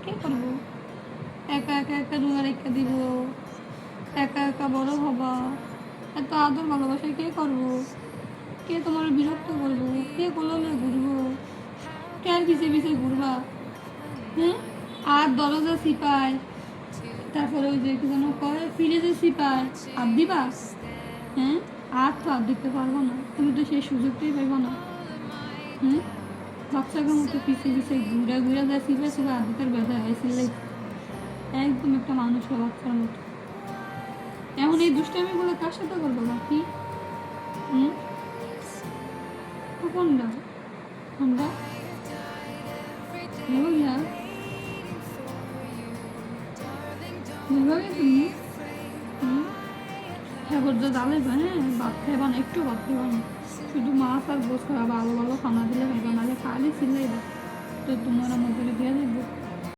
কে করবো? একা একা একটা রুমে রেখে দিব, একা একা বড় হবা, এত আদর ভালোবাসায় কে করবো? কে তোমার বিরক্ত করবো? কে কোলালে ঘুরবো? কে আর পিছিয়ে পিছিয়ে ঘুরবা? হ্যাঁ, আর দরজা সিপায়, তারপরে ওই যে কি যেন কয় ফ্রিজে সিপায়, আর দিবা? হ্যাঁ, আর তো আর দিতে পারবো না, তুমি তো সেই সুযোগটাই পাইবো না। হুম, বাচ্চাকে মতো পিছিয়ে পিছিয়ে ঘুরে ঘুরে যায় সিপে সিপে আদিতের ব্যথা হয়েছিল, একদম একটা মানুষের বাচ্চার মতো। এমন এই দুষ্টামি বলে কার সাথে করবো বাকি? হুম, কোনটা কোনটা ভাইয়া, ভাইয়া তুমি হ্যাঁ বলতে যাবে, হ্যাঁ ভাত খাইবা না, একটু ভাত খাইবা না, শুধু মাছ আর গোস খাওয়া, ভালো ভালো খানা দিলে খাইবা, নাহলে খালি ছিলাই তো তোমার মধ্যে দিয়ে দেখবো।